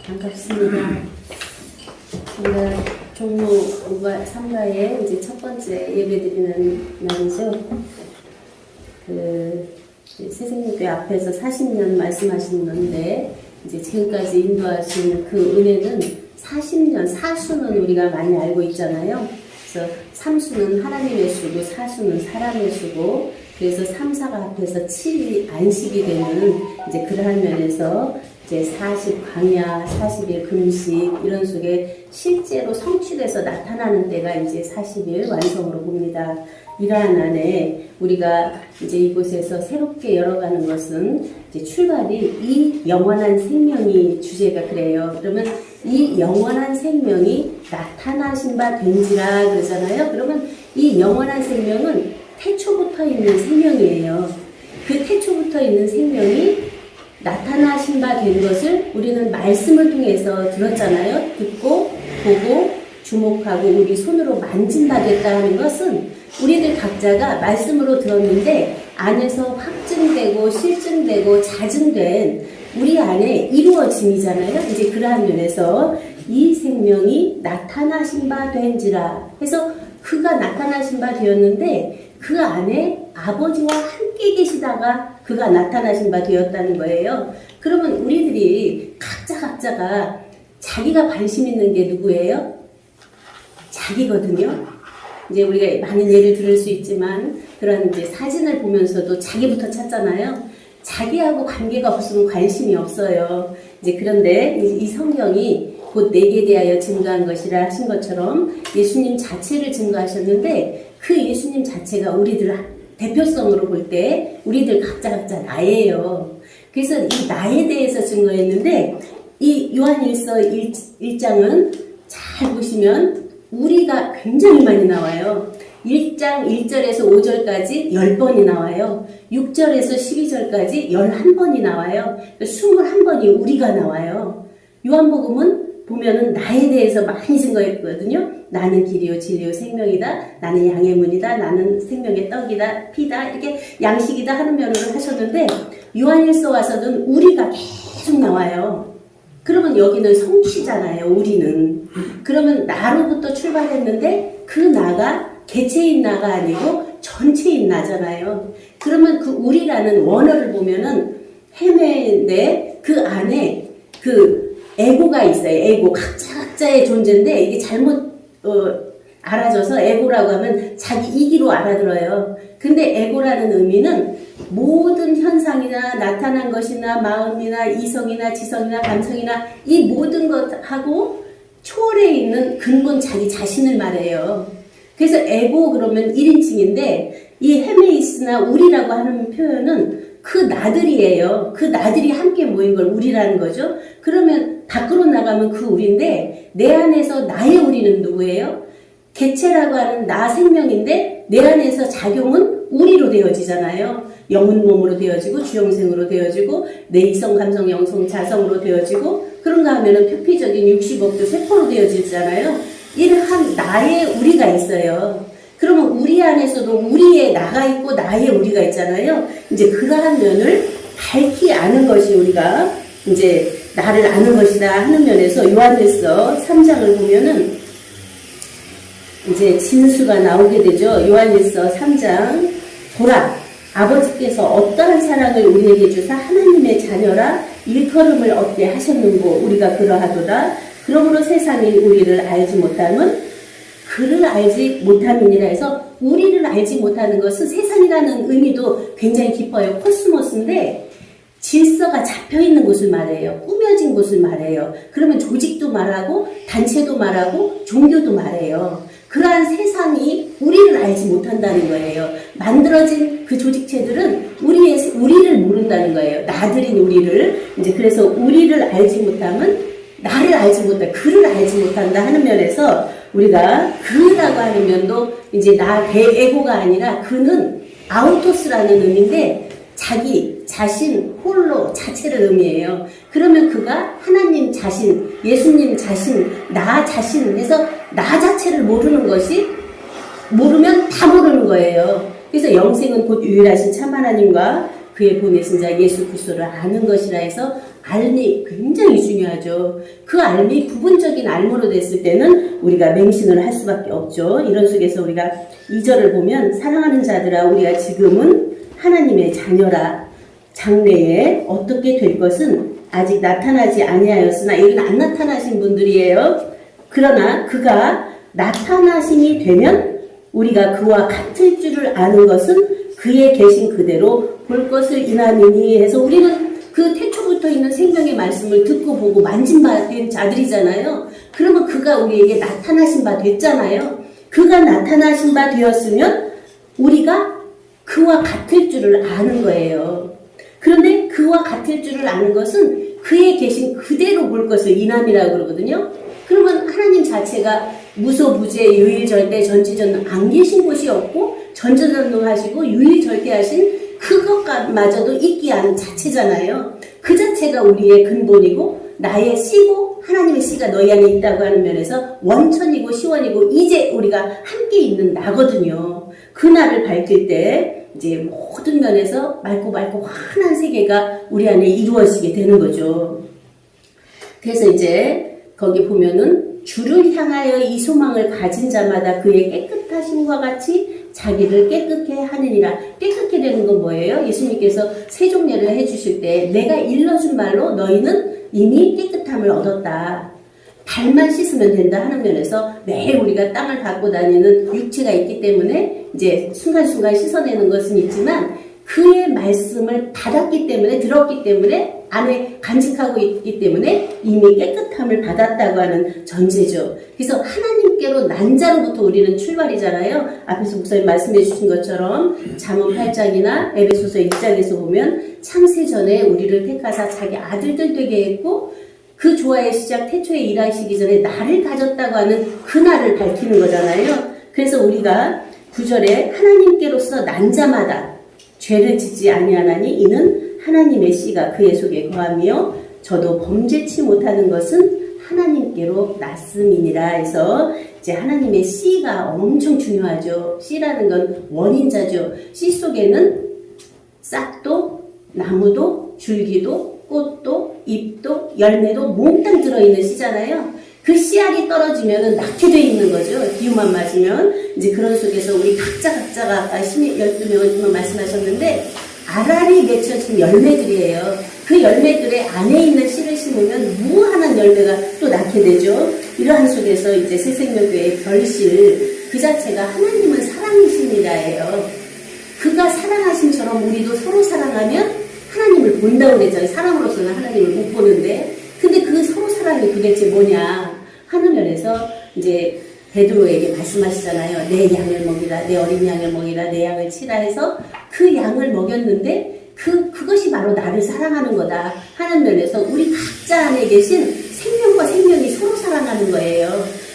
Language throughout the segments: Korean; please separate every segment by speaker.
Speaker 1: 반갑습니다. 오늘 종로 3가의 이제 첫 번째 예배드리는 날이죠. 세생님교회 앞에서 40년 말씀하시는데 이제 지금까지 인도하신 그 은혜는 40년, 사수는 우리가 많이 알고 있잖아요. 그래서 3수는 하나님의 수고, 4수는 사람의 수고, 그래서 3, 4가 합해서 7이 안식이 되는 이제 그러한 면에서 이제 40 광야, 40일 금식 이런 속에 실제로 성취돼서 나타나는 때가 이제 40일 완성으로 봅니다. 이러한 안에 우리가 이제 이곳에서 새롭게 열어가는 것은 이제 출발이 이 영원한 생명이 주제가 그래요. 그러면 이 영원한 생명이 나타나신 바 된지라 그러잖아요. 그러면 이 영원한 생명은 태초부터 있는 생명이에요. 그 태초부터 있는 생명이 나타나신 바 된 것을 우리는 말씀을 통해서 들었잖아요. 듣고 보고 주목하고 우리 손으로 만진 바 됐다 하는 것은 우리들 각자가 말씀으로 들었는데 안에서 확증되고 실증되고 자증된 우리 안에 이루어짐이잖아요. 이제 그러한 면에서 이 생명이 나타나신 바 된지라 해서 그가 나타나신 바 되었는데 그 안에 아버지와 함께 계시다가 그가 나타나신 바 되었다는 거예요. 그러면 우리들이 각자가 자기가 관심 있는 게 누구예요? 자기거든요. 이제 우리가 많은 예를 들을 수 있지만 그런 이제 사진을 보면서도 자기부터 찾잖아요. 자기하고 관계가 없으면 관심이 없어요. 이제 그런데 이 성경이 곧 내게 대하여 증거한 것이라 하신 것처럼 예수님 자체를 증거하셨는데 그 예수님 자체가 우리들 대표성으로 볼 때 우리들 각자 나예요. 그래서 이 나에 대해서 증거했는데 이 요한일서 1장은 잘 보시면 우리가 굉장히 많이 나와요. 1장 1절에서 5절까지 10번이 나와요. 6절에서 12절까지 11번이 나와요. 21번이 우리가 나와요. 요한복음은 보면은 나에 대해서 많이 증거했거든요. 나는 길이요 진리요 생명이다. 나는 양의 문이다. 나는 생명의 떡이다. 피다. 이렇게 양식이다 하는 면으로 하셨는데 요한일서 와서는 우리가 계속 나와요. 그러면 여기는 성취잖아요. 우리는. 그러면 나로부터 출발했는데 그 나가 개체인 나가 아니고 전체인 나잖아요. 그러면 그 우리라는 원어를 보면은 헤매인데 그 안에 그 에고가 있어요. 에고. 각자의 존재인데 이게 잘못 알아져서 에고라고 하면 자기 이기로 알아들어요. 근데 에고라는 의미는 모든 현상이나 나타난 것이나 마음이나 이성이나 지성이나 감성이나 이 모든 것하고 초월해 있는 근본 자기 자신을 말해요. 그래서 에고 그러면 1인칭인데 이 헤메이스나 우리라고 하는 표현은 그 나들이에요. 그 나들이 함께 모인 걸 우리라는 거죠. 그러면 밖으로 나가면 그 우리인데 내 안에서 나의 우리는 누구예요? 개체라고 하는 나 생명인데 내 안에서 작용은 우리로 되어지잖아요. 영혼 몸으로 되어지고 주영생으로 되어지고 내 이성 감성 영성 자성으로 되어지고 그런가 하면은 표피적인 60억도 세포로 되어지잖아요. 이러한 나의 우리가 있어요. 그러면 우리 안에서도 우리의 나가 있고 나의 우리가 있잖아요. 이제 그러한 면을 밝히 아는 것이 우리가 이제 나를 아는 것이다 하는 면에서 요한일서 3장을 보면은 이제 진수가 나오게 되죠. 요한일서 3장 보라 아버지께서 어떠한 사랑을 우리에게 주사 하나님의 자녀라 일컬음을 얻게 하셨는고 우리가 그러하도다. 그러므로 세상이 우리를 알지 못함은 그를 알지 못함이니라 해서 우리를 알지 못하는 것은 세상이라는 의미도 굉장히 깊어요. 코스모스인데 질서가 잡혀있는 곳을 말해요. 꾸며진 곳을 말해요. 그러면 조직도 말하고 단체도 말하고 종교도 말해요. 그러한 세상이 우리를 알지 못한다는 거예요. 만들어진 그 조직체들은 우리를 모른다는 거예요. 나들인 우리를. 이제 그래서 우리를 알지 못하면 나를 알지 못한다. 그를 알지 못한다 하는 면에서 우리가 그라고 하는 면도 이제 나 대에고가 아니라 그는 아우토스라는 의미인데 자기, 자신, 홀로, 자체를 의미해요. 그러면 그가 하나님 자신, 예수님 자신, 나 자신 해서 나 자체를 모르는 것이 모르면 다 모르는 거예요. 그래서 영생은 곧 유일하신 참 하나님과 그의 보내신 자 예수 그리스도를 아는 것이라 해서 알미 굉장히 중요하죠. 그 알미 부분적인 알무로 됐을 때는 우리가 맹신을 할 수밖에 없죠. 이런 속에서 우리가 2절을 보면 사랑하는 자들아 우리가 지금은 하나님의 자녀라 장래에 어떻게 될 것은 아직 나타나지 아니하였으나 여기는 안 나타나신 분들이에요. 그러나 그가 나타나심이 되면 우리가 그와 같을 줄을 아는 것은 그의 계신 그대로 볼 것을 인하미니 해서 우리는 그 태초부터 있는 생명의 말씀을 듣고 보고 만진 바 된 자들이잖아요. 그러면 그가 우리에게 나타나신 바 됐잖아요. 그가 나타나신 바 되었으면 우리가 그와 같을 줄을 아는 거예요. 그런데 그와 같을 줄을 아는 것은 그의 계신 그대로 볼 것을 인함이라고 그러거든요. 그러면 하나님 자체가 무소부재 유일절대 전지전능 안 계신 곳이 없고 전지전능하시고 유일절대하신 그것마저도 있기 않은 자체잖아요. 그 자체가 우리의 근본이고 나의 씨고 하나님의 씨가 너희 안에 있다고 하는 면에서 원천이고 시원이고 이제 우리가 함께 있는 나거든요. 그 나를 밝힐 때 이제 모든 면에서 맑고 환한 세계가 우리 안에 이루어지게 되는 거죠. 그래서 이제 거기 보면은 주를 향하여 이 소망을 가진 자마다 그의 깨끗하심과 같이 자기를 깨끗게 하느니라. 깨끗게 되는 건 뭐예요? 예수님께서 세종례를 해주실 때 내가 일러준 말로 너희는 이미 깨끗함을 얻었다. 발만 씻으면 된다 하는 면에서 매일 우리가 땅을 밟고 다니는 육체가 있기 때문에 이제 순간순간 씻어내는 것은 있지만 그의 말씀을 받았기 때문에 들었기 때문에 안에 간직하고 있기 때문에 이미 깨끗함을 받았다고 하는 전제죠. 그래서 하나님께로 난 자로부터 우리는 출발이잖아요. 앞에서 목사님 말씀해 주신 것처럼 잠언 8장이나 에베소서 1장에서 보면 창세전에 우리를 택하사 자기 아들들 되게 했고 그 조화의 시작 태초에 일하시기 전에 나를 가졌다고 하는 그 나를 밝히는 거잖아요. 그래서 우리가 9절에 하나님께로서 난 자마다 죄를 짓지 아니하나니 이는 하나님의 씨가 그의 속에 거하며 저도 범죄치 못하는 것은 하나님께로 났음이니라 해서 이제 하나님의 씨가 엄청 중요하죠. 씨라는 건 원인자죠. 씨 속에는 싹도 나무도 줄기도 꽃도 잎도 열매도 몽땅 들어있는 씨잖아요. 그 씨알이 떨어지면 낳게 돼 있는 거죠. 기후만 맞으면. 이제 그런 속에서 우리 각자가 아까 12명을 말씀하셨는데 알알이 맺혀진 열매들이에요. 그 열매들의 안에 있는 씨를 심으면 무한한 열매가 또 낳게 되죠. 이러한 속에서 이제 새생명교회의 결실 그 자체가 하나님은 사랑이십니다예요. 그가 사랑하심처럼 우리도 서로 사랑하면 하나님을 본다고 그랬잖아요. 사랑으로서는 하나님을 못 보는데 근데 그 서로 사랑이 도대체 뭐냐 하는 면에서 이제 베드로에게 말씀하시잖아요. 내 양을 먹이라, 내 어린 양을 먹이라, 내 양을 치라 해서 그 양을 먹였는데 그것이 바로 나를 사랑하는 거다 하는 면에서 우리 각자 안에 계신 생명과 생명이 서로 사랑하는 거예요.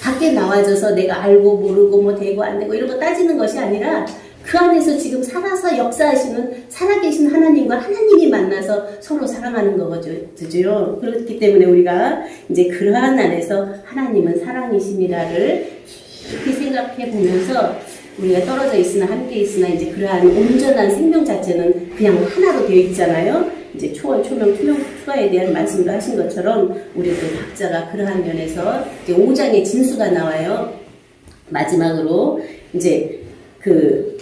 Speaker 1: 밖에 나와져서 내가 알고 모르고 뭐 되고 안 되고 이런 거 따지는 것이 아니라 그 안에서 지금 살아서 역사하시는 살아계신 하나님과 하나님이 만나서 서로 사랑하는 거죠. 그렇기 때문에 우리가 이제 그러한 안에서 하나님은 사랑이심이라를 깊이 생각해 보면서 우리가 떨어져 있으나 함께 있으나 이제 그러한 온전한 생명 자체는 그냥 하나로 되어 있잖아요. 이제 초월, 초명, 투명, 투가에 대한 말씀도 하신 것처럼 우리도 각자가 그러한 면에서 이제 5장의 진수가 나와요. 마지막으로 이제 그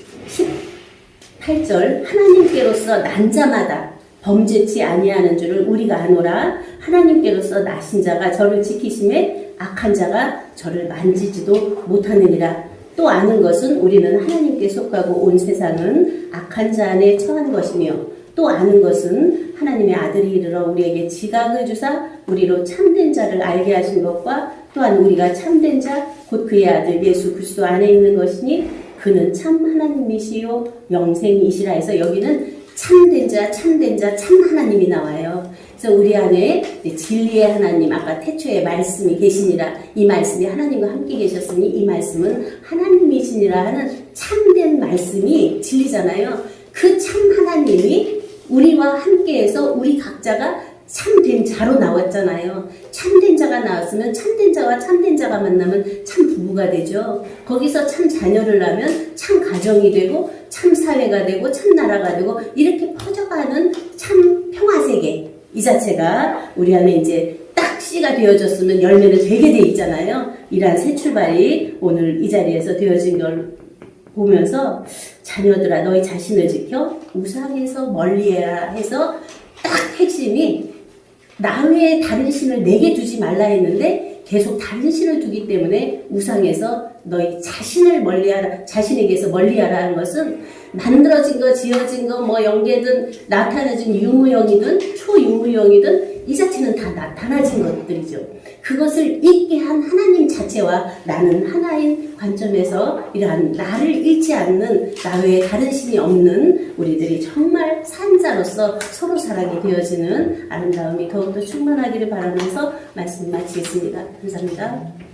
Speaker 1: 18절 하나님께로서 난 자마다 범죄치 아니하는 줄을 우리가 아노라. 하나님께로서 나신 자가 저를 지키심에 악한 자가 저를 만지지도 못하느니라. 또 아는 것은 우리는 하나님께 속하고 온 세상은 악한 자 안에 처한 것이며 또 아는 것은 하나님의 아들이 이르러 우리에게 지각을 주사 우리로 참된 자를 알게 하신 것과 또한 우리가 참된 자 곧 그의 아들 예수 그리스도 안에 있는 것이니 그는 참 하나님이시요 영생이시라 해서 여기는 참된 자, 참 하나님이 나와요. 그래서 우리 안에 진리의 하나님, 아까 태초에 말씀이 계시니라. 이 말씀이 하나님과 함께 계셨으니 이 말씀은 하나님이시니라 하는 참된 말씀이 진리잖아요. 그 참 하나님이 우리와 함께해서 우리 각자가 참된 자로 나왔잖아요. 참된 자가 나왔으면 참된 자와 참된 자가 만나면 참 부부가 되죠. 거기서 참 자녀를 낳으면 참 가정이 되고 참 사회가 되고 참 나라가 되고 이렇게 퍼져가는 참 평화세계 이 자체가 우리 안에 이제 딱 씨가 되어졌으면 열매는 되게 돼 있잖아요. 이러한 새 출발이 오늘 이 자리에서 되어진 걸 보면서 자녀들아 너희 자신을 지켜 우상에서 멀리해라 해서 딱 핵심이 나 외에 다른 신을 내게 두지 말라 했는데 계속 다른 신을 두기 때문에 우상에서 너희 자신을 멀리하라, 자신에게서 멀리하라 하는 것은 만들어진 거, 지어진 거, 뭐 영계든 나타나진 유무형이든 초유무형이든 이 자체는 다 나타나진 것들이죠. 그것을 잊게 한 하나님 자체와 나는 하나인 관점에서 이러한 나를 잃지 않는 나 외에 다른 신이 없는 우리들이 정말 산자로서 서로 사랑이 되어지는 아름다움이 더욱더 충만하기를 바라면서 말씀 마치겠습니다. 감사합니다.